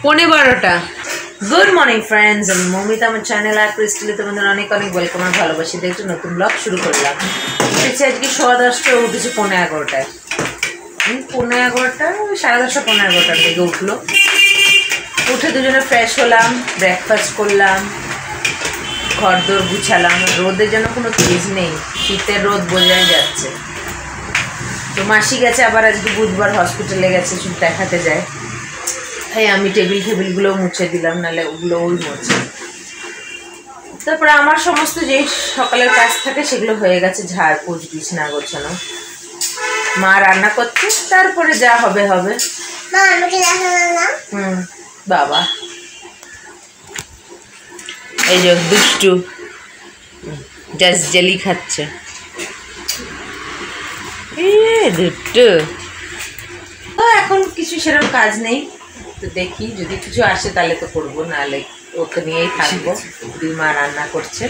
12:15। Good morning friends, আমি মৌমিতা, আমার channel আর ক্রিস্টালে তোমাদের অনেক অনেক ওয়েলকাম আর ভালোবাসি। একটু নতুন ব্লগ শুরু করলাম। উঠেছি আজকে 10:15 উঠেছি 11:15। 11:15 10:30 11:15 থেকে উঠলো। উঠে দুজনে ফ্রেশ হলাম, ব্রেকফাস্ট করলাম, ঘর দোর গুছালাম। রোদের যেন কোনো তেজ নেই, শীতের রোদ বোঝাই যাচ্ছে। তো মাসি গেছে আবার, আজকে বুধবার হসপিটালে গেছে, শুধু দেখাতে যায়। তাই আমি টেবিলগুলো মুছে দিলাম, নাহলে ওগুলো ওই মুছে। তারপরে আমার সমস্ত যে সকালের কাজ থাকে সেগুলো হয়ে গেছে, ঝাড়পোছ, বিছানা গোছানো। মা রান্না করছে, তারপরে যা হবে হবে। বাবা এই যে দুষ্টু জাস্ট জেলি খাচ্ছে। দুষ্টু তো এখন কিছু সেরকম কাজ নেই, তো দেখি যদি কিছু আসে তাহলে তো করবো, নাহলে ওকে নিয়েই থাকবো। দুই মা রান্না করছে,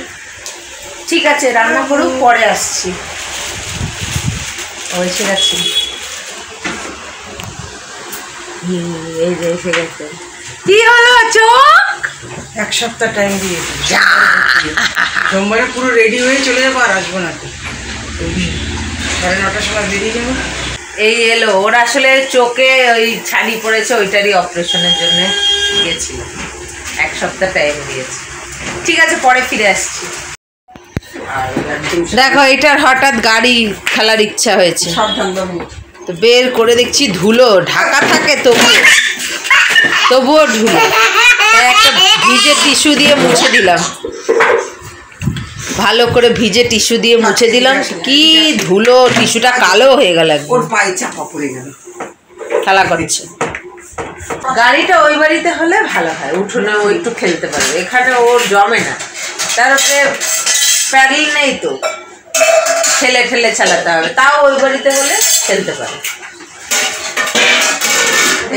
ঠিক আছে রান্না করুক, পরে আসছি। ও এসে গেছে, এই যে এসে গেছে। কি হলো চোখ? এক সপ্তাহ টাইম দিয়েছি, সোমবারে পুরো রেডি হয়ে চলে যাবো, আর আসবো না। 9:30 সময় বেরিয়ে যাবো। এই এলো, ওর আসলে চোখে ওই ছানি পড়েছে, ওইটারই অপারেশনের জন্য গেছিল। এক সপ্তাহ টাইম দিয়েছে, ঠিক আছে পরে ফিরে আসছি। দেখো এটার হঠাৎ গাড়ি খেলার ইচ্ছা হয়েছে, তো বের করে দেখছি ধুলো ঢাকা থাকে, তবুও ধুলো। একটা ভিজে টিস্যু দিয়ে মুছে দিলাম, ভালো করে ভিজে টিস্যু দিয়ে মুছে দিলাম। কি ধুলো, টিস্যুটা কালো হয়ে গেল, ওর পায়ে চাপা পড়ে গেল, খেলা করছে। গাড়িটা ওই বাড়িতে হলে ভালো হয়, উঠোনে ও একটু খেলতে পারবে, এখানে ওর জমে না। তারপরে প্যাডেল নেই, তো ঠেলে ঠেলে চালাতে হবে। তাও ওই বাড়িতে হলে খেলতে পারে,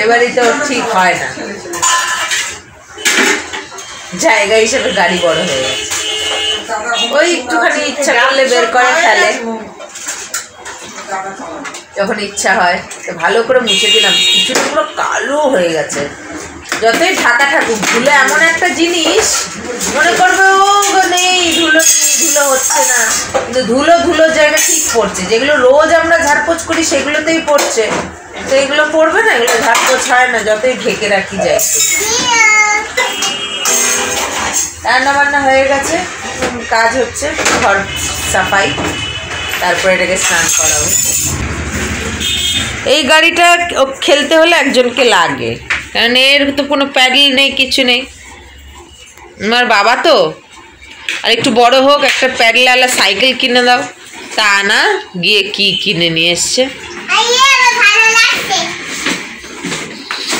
এ বাড়িতে ওর ঠিক হয় না। জায়গা হিসেবে গাড়ি বড় হয়ে গেছে, ওই একটুখানি ইচ্ছা করলে বের করে ফেলে, যখন ইচ্ছা হয়। তো ভালো করে মুছে দিলাম, কিছুটা পুরো কালো হয়ে গেছে। যতই ঢাকা থাকুক, ধুলো এমন একটা জিনিস, মনে করবে ও নেই, ধুলো হচ্ছে না, কিন্তু ধুলোর জায়গা ঠিক পড়ছে। যেগুলো রোজ আমরা ঝাড়পোছ করি সেগুলোতেই পড়ছে, তো এগুলো পড়বে না, এগুলো ঝাড়পোছ হয় না যতই ঢেকে রাখি যায়। রান্না বান্না হয়ে গেছে, কাজ হচ্ছে ঘর সাফাই, তারপরে এটাকে স্নান করাবো। এই গাড়িটা খেলতে হলে একজনকে লাগে, কারণ এর তো কোনো প্যাডেল নেই, কিছু নেই। আমার বাবা তো, আর একটু বড় হোক, একটা প্যাডেলওয়ালা সাইকেল কিনে দাও, তা না গিয়ে কি কিনে নিয়ে এসছে।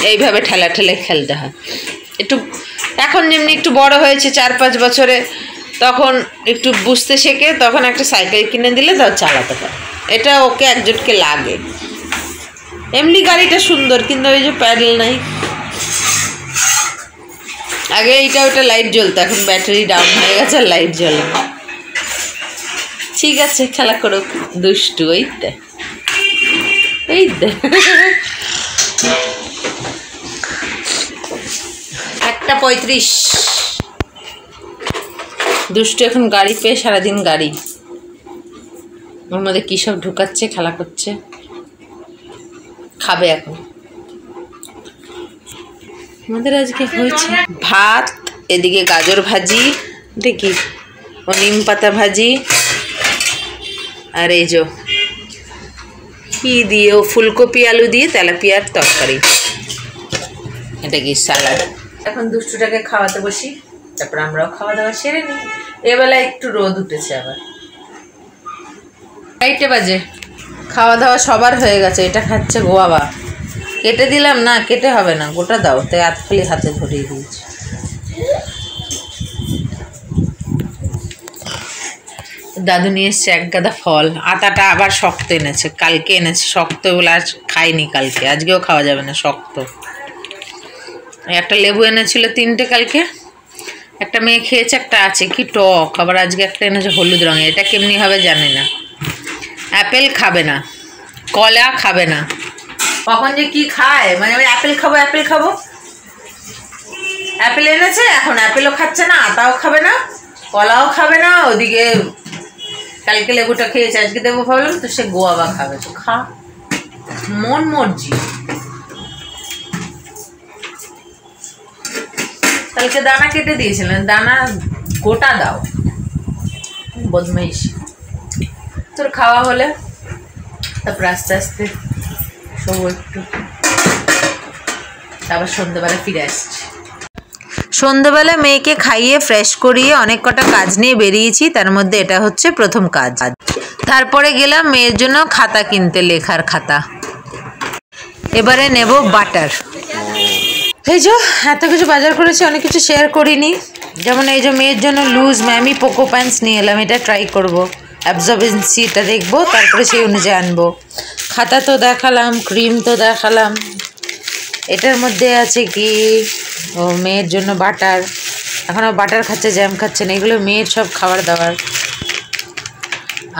এইভাবে ঠেলা ঠেলে খেলতে হয়। একটু এখন যেমনি একটু বড় হয়েছে 4-5 বছরে, তখন একটু বুঝতে শেখে, তখন একটা সাইকেল কিনে দিলে তাও চালাতে পারে। এটা ওকে একজনকে লাগে। এমনি গাড়িটা সুন্দর, কিন্তু ওই যে প্যাডেল নাই। আগে এইটা ওটা লাইট জ্বলতো, এখন ব্যাটারি ডাউন হয়ে গেছে, লাইট জ্বলে। ঠিক আছে খেলা করুক, দুষ্টু। এই 1:35। দুষ্টু এখন গাড়ি পেয়ে সারাদিন গাড়ি, ওর মধ্যে কী সব ঢুকাচ্ছে, খেলা করছে। খাবে এখন। আমাদের আজকে হয়েছে ভাত, এদিকে গাজর ভাজি, দেখি ও নিম পাতা ভাজি, আর এই যে কি দিয়ে, ও ফুলকপি আলু দিয়ে তেলাপিয়ার তরকারি, এটা কি স্যালাড। এখন দুষ্টুটাকে খাওয়াতে বসি, তারপর আমরাও খাওয়া দাওয়া সেরে নিই। এবেলা একটু রোদ উঠেছে আবার। 4:00 বাজে, খাওয়া দাওয়া সবার হয়ে গেছে। এটা খাচ্ছে গো বাবা, কেটে দিলাম না, কেটে হবে না, গোটা দাও, তাই খালি হাতে ধরিয়ে দিয়েছি। দাদু নিয়ে এসছে এক গাদা ফল, আতাটা আবার শক্ত এনেছে, কালকে এনেছে শক্ত বলে আজ খাইনি, কালকে আজকেও খাওয়া যাবে না, শক্ত। একটা লেবু এনেছিল 3টে কালকে, একটা মেয়ে খেয়েছে, একটা আছে, কি টক। আবার আজকে একটা এনেছে হলুদ রঙের, এটা কেমনি হবে জানি না। অ্যাপেল খাবে না, কলা খাবে না, কখন যে কি খায়, মানে আমি অ্যাপেল খাবো অ্যাপেল এনেছে, এখন অ্যাপেলও খাচ্ছে না, আতাও খাবে না, কলাও খাবে না। ওদিকে কালকে লেবুটা খেয়েছে, আজকে দেবো ভাবলাম, তো সে গোয়াবা খাবে। তো খা, মন মর্জি। কালকে দানা কেটে দিয়েছিলেন, দানা গোটা দাও, বদমাইশ। তোর খাওয়া হলে তারপর আস্তে আস্তে সব একটু, তারপর সন্ধ্যেবেলা ফিরে আসছি। সন্ধ্যেবেলা মেয়েকে খাইয়ে ফ্রেশ করিয়ে অনেক কটা কাজ নিয়ে বেরিয়েছি, তার মধ্যে এটা হচ্ছে প্রথম কাজ। তারপরে গেলাম মেয়ের জন্য খাতা কিনতে, লেখার খাতা। এবারে নেব বাটার। এই যে এত কিছু বাজার করেছি, অনেক কিছু শেয়ার করিনি। যেমন এই যে মেয়ের জন্য লুজ ম্যামি পোকো প্যান্টস নিয়ে এলাম, এটা ট্রাই করব, অ্যাবজর্বেন্সিটা দেখবো, তারপরে সেই অনুযায়ী আনবো। খাতা তো দেখালাম, ক্রিম তো দেখালাম। এটার মধ্যে আছে কি, ও মেয়ের জন্য বাটার, এখনও বাটার খাচ্ছে, জ্যাম খাচ্ছে না, এগুলো মেয়ের সব খাবার দাবার।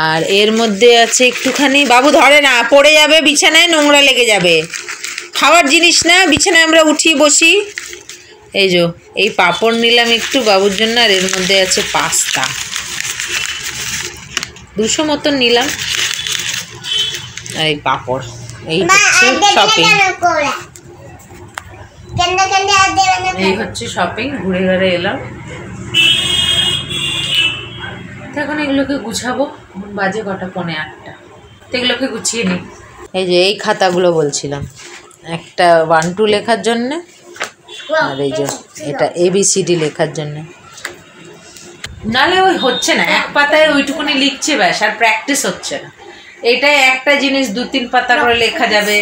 আর এর মধ্যে আছে একটুখানি, বাবু ধরে না, পড়ে যাবে বিছানায়, নোংরা লেগে যাবে, খাওয়ার জিনিস না, বিছানায় আমরা উঠি বসি। এই যে এই পাঁপড় নিলাম একটু বাবুর জন্য, আর এর মধ্যে আছে পাস্তা 200 মতন নিলাম, আর এই পাঁপড়। এই হচ্ছে শপিং, এই হচ্ছে শপিং। ঘুরে ঘুরে এলাম, এখন এগুলোকে গুছাবো। বাজে কটা, 7:45। তো এগুলোকে গুছিয়ে নিই। এই যে এই খাতাগুলো বলছিলাম, একটা 1 2 লেখার জন্যে, আর এই যে এটা ABCD লেখার জন্যে। নালে ওই হচ্ছে না, এক পাতায় ওইটুকুনি লিখছে ব্যাস, আর প্র্যাকটিস হচ্ছে না। এটাই একটা জিনিস 2-3 পাতা করে লেখা যাবে,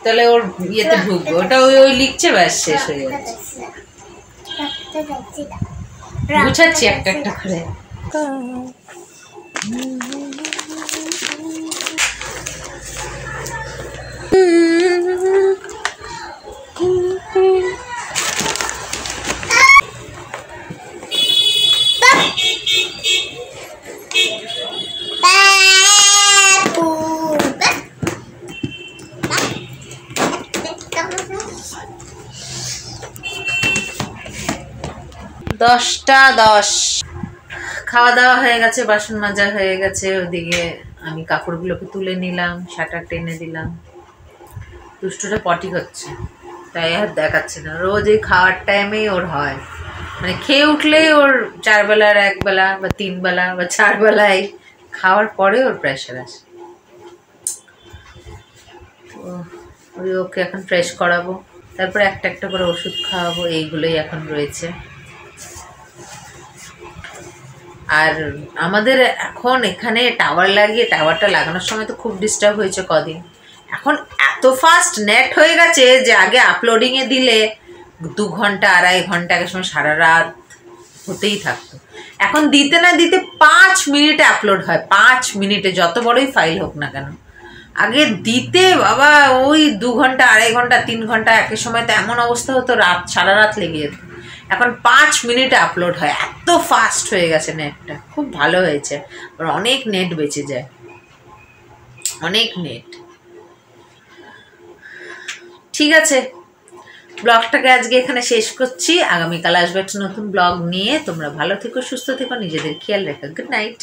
তাহলে ওর ইয়েতে ঢুকবে। ওটা ওই ওই লিখছে ব্যাস, শেষ হয়ে যাচ্ছে। গুছাচ্ছি একটা একটা করে। 10টা 10। খাওয়া দাওয়া হয়ে গেছে, বাসন মাজা হয়ে গেছে, ওদিকে আমি কাপড়গুলোকে তুলে নিলাম, শাটার টেনে দিলাম। দুষ্টুটা পটি হচ্ছে, তাই আর দেখাচ্ছে না। রোজ এই খাওয়ার টাইমেই ওর হয়, মানে খেয়ে উঠলেই ওর 4 বেলার 1 বেলা বা 3 বেলা বা 4 বেলায় খাওয়ার পরে ওর প্রেশার আসে। তো ওই ওকে এখন ফ্রেশ করাবো, তারপরে একটা একটা করে ওষুধ খাওয়াবো, এইগুলোই এখন রয়েছে। আর আমাদের এখন এখানে টাওয়ার লাগিয়ে, টাওয়ারটা লাগানোর সময় তো খুব ডিস্টার্ব হয়েছে কদিন। এখন এত ফাস্ট নেট হয়ে গেছে যে আগে আপলোডিংয়ে দিলে 2 ঘন্টা 2.5 ঘন্টা, এক সময় সারা রাত হতেই থাকতো। এখন দিতে না দিতে 5 মিনিটে আপলোড হয়, 5 মিনিটে, যত বড়ই ফাইল হোক না কেন। আগে দিতে বাবা ওই 2 ঘন্টা 2.5 ঘন্টা 3 ঘন্টা, একের সময় তো এমন অবস্থা হতো রাত, সারা রাত লেগে যেত। এখন 5 মিনিটে আপলোড হয়, এত ফাস্ট হয়ে গেছে নেটটা, খুব ভালো হয়েছে। অনেক নেট বেঁচে যায়, অনেক নেট। ঠিক আছে, ব্লগটাকে আজকে এখানে শেষ করছি। আগামীকাল আসবে একটা নতুন ব্লগ নিয়ে। তোমরা ভালো থেকো, সুস্থ থেকো, নিজেদের খেয়াল রেখো। Good night.